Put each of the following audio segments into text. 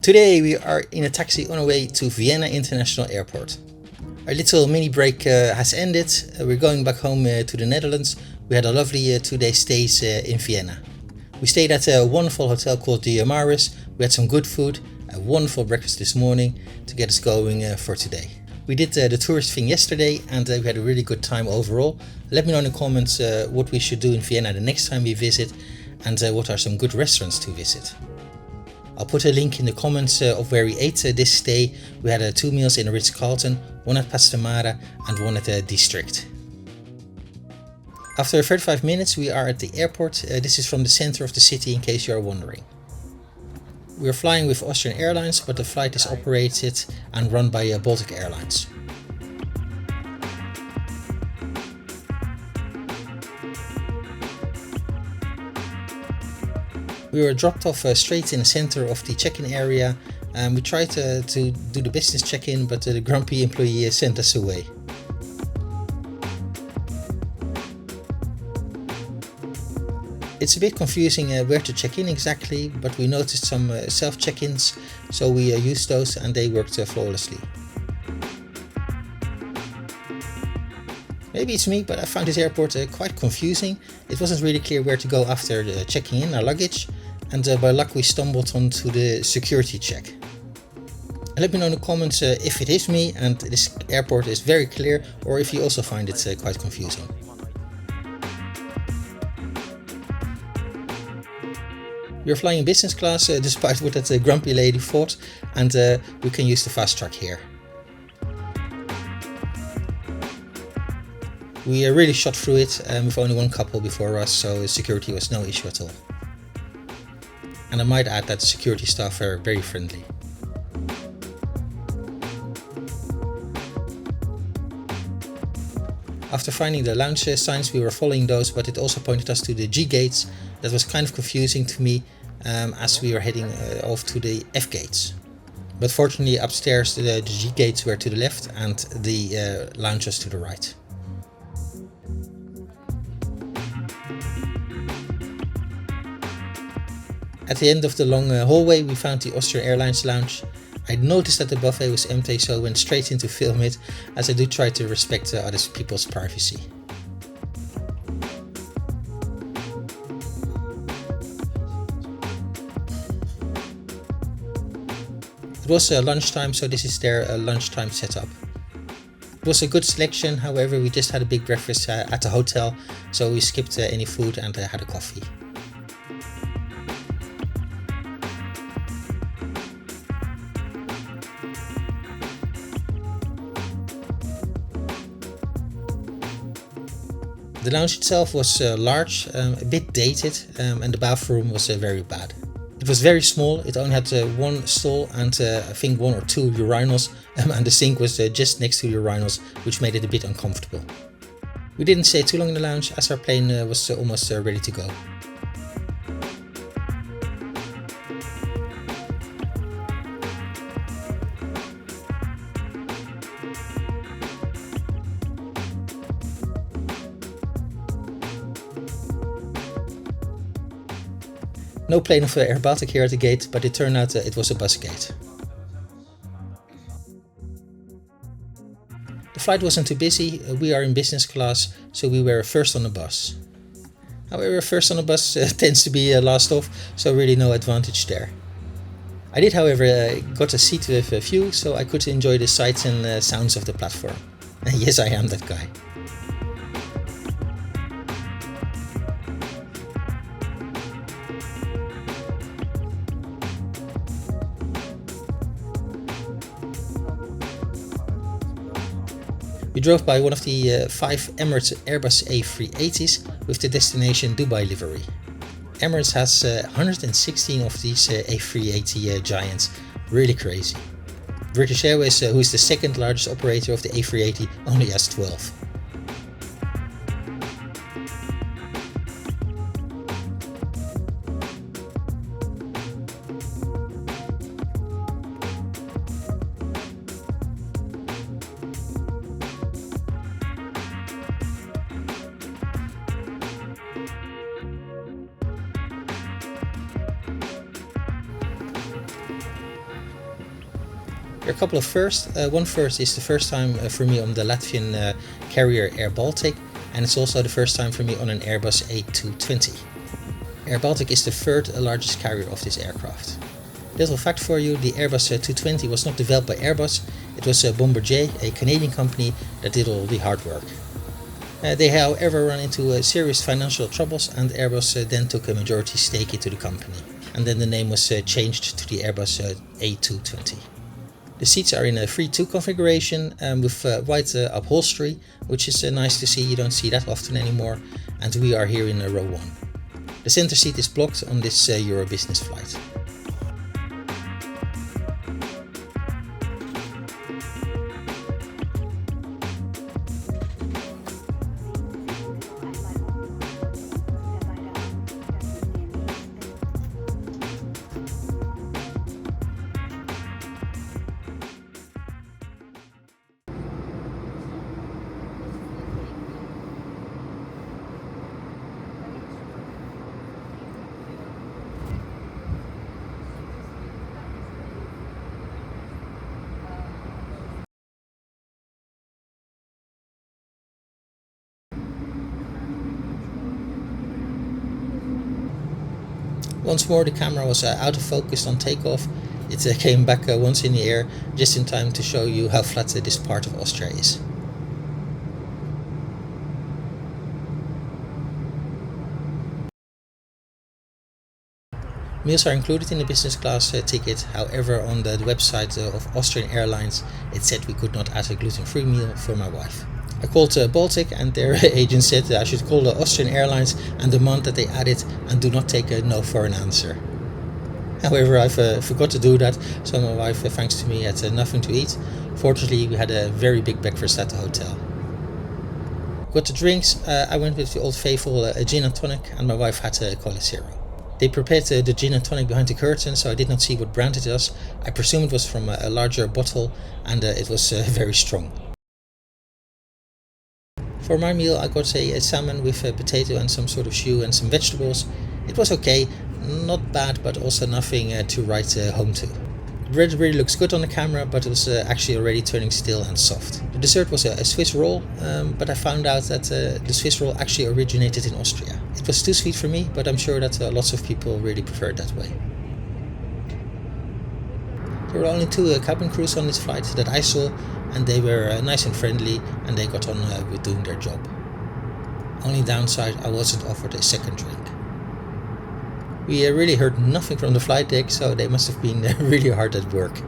Today we are in a taxi on our way to Vienna International Airport. Our little mini break has ended. We're going back home to the Netherlands. We had a lovely 2-day stays in Vienna. We stayed at a wonderful hotel called the Camara. We had some good food, a wonderful breakfast this morning to get us going for today. We did the tourist thing yesterday and we had a really good time overall. Let me know in the comments what we should do in Vienna the next time we visit and what are some good restaurants to visit. I'll put a link in the comments of where we ate this stay. We had 2 meals in Ritz-Carlton, one at Camara and one at the District. After 35 minutes we are at the airport. This is from the center of the city in case you are wondering. We are flying with Austrian Airlines, but the flight is operated and run by Baltic Airlines. We were dropped off straight in the center of the check-in area and we tried to do the business check-in, but the grumpy employee sent us away. It's a bit confusing where to check in exactly, but we noticed some self-check-ins, so we used those and they worked flawlessly. Maybe it's me, but I found this airport quite confusing. It wasn't really clear where to go after checking in our luggage, and by luck we stumbled onto the security check. Let me know in the comments if it is me and this airport is very clear, or if you also find it quite confusing. We are flying in business class despite what that grumpy lady thought, and we can use the fast track here. We really shot through it with only one couple before us, so security was no issue at all. And I might add that the security staff are very friendly. After finding the lounge signs we were following those, but it also pointed us to the G gates. That was kind of confusing to me as we were heading off to the F gates. But fortunately upstairs the G gates were to the left and the lounge was to the right. At the end of the long hallway we found the Austrian Airlines Lounge. I noticed that the buffet was empty, so I went straight in to film it, as I do try to respect other people's privacy. It was lunchtime, so this is their lunchtime setup. It was a good selection, however we just had a big breakfast at the hotel, so we skipped any food and had a coffee. The lounge itself was large, a bit dated, and the bathroom was very bad. It was very small, it only had one stall and I think 1 or 2 urinals, and the sink was just next to the urinals, which made it a bit uncomfortable. We didn't stay too long in the lounge as our plane was almost ready to go. No plane of Air Baltic here at the gate, but it turned out it was a bus gate. The flight wasn't too busy, we are in business class, so we were first on the bus. However, first on the bus tends to be last off, so really no advantage there. I did however got a seat with a view, so I could enjoy the sights and sounds of the platform. Yes, I am that guy. We drove by one of the 5 Emirates Airbus A380s with the destination Dubai livery. Emirates has 116 of these A380 giants, really crazy. British Airways, who is the second largest operator of the A380, only has 12. There are a couple of firsts. One first is the first time for me on the Latvian carrier Air Baltic, and it's also the first time for me on an Airbus A220. Air Baltic is the third largest carrier of this aircraft. Little fact for you, the Airbus A220 was not developed by Airbus, it was Bombardier, a Canadian company, that did all the hard work. They however ran into serious financial troubles, and Airbus then took a majority stake into the company. And then the name was changed to the Airbus A220. The seats are in a 3-2 configuration with white upholstery, which is nice to see, you don't see that often anymore, and we are here in row 1. The center seat is blocked on this Euro business flight. Once more the camera was out of focus on takeoff. It came back once in the air, just in time to show you how flat this part of Austria is. Meals are included in the business class ticket, however on the website of Austrian Airlines it said we could not add a gluten-free meal for my wife. I called Baltic, and their agent said I should call the Austrian Airlines and demand that they add it and do not take a no for an answer. However, I forgot to do that, so my wife, thanks to me, had nothing to eat. Fortunately, we had a very big breakfast at the hotel. Got the drinks. I went with the old faithful gin and tonic, and my wife had a Codeshare. They prepared the gin and tonic behind the curtain, so I did not see what brand it was. I presume it was from a larger bottle, and it was very strong. For my meal I got a salmon with a potato and some sort of stew and some vegetables. It was okay, not bad, but also nothing to write home to. The bread really looks good on the camera, but it was actually already turning stale and soft. The dessert was a Swiss roll, but I found out that the Swiss roll actually originated in Austria. It was too sweet for me, but I'm sure that lots of people really prefer it that way. There were only 2 cabin crews on this flight that I saw, and they were nice and friendly, and they got on with doing their job. Only downside, I wasn't offered a second drink. We really heard nothing from the flight deck, so they must have been really hard at work.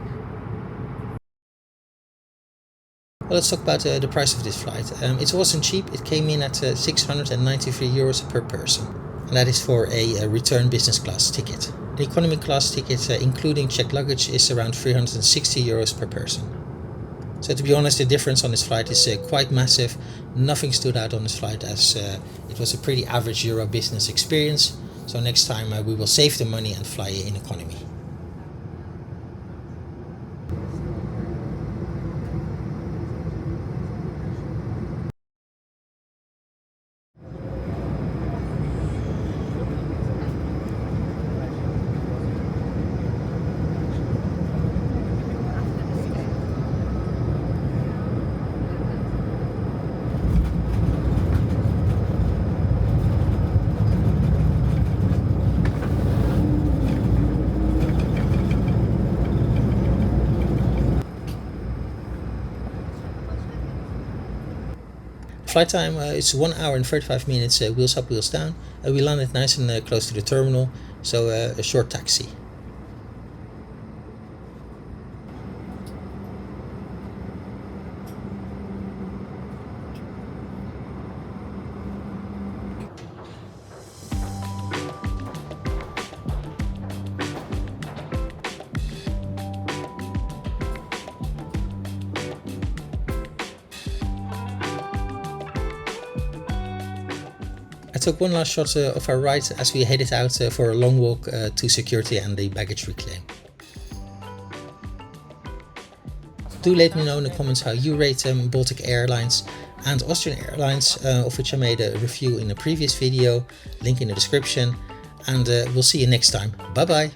Well, let's talk about the price of this flight. It wasn't cheap, it came in at €693 per person, and that is for a return business class ticket. The economy class ticket, including checked luggage, is around €360 per person. So to be honest, the difference on this flight is quite massive. Nothing stood out on this flight, as it was a pretty average Euro business experience. So next time we will save the money and fly in economy. Flight time is 1 hour and 35 minutes, wheels up, wheels down. We landed nice and close to the terminal, so a short taxi. I took one last shot of our ride as we headed out for a long walk to security and the baggage reclaim. Do let me know in the comments how you rate Baltic Airlines and Austrian Airlines, of which I made a review in a previous video, link in the description, and we'll see you next time. Bye bye!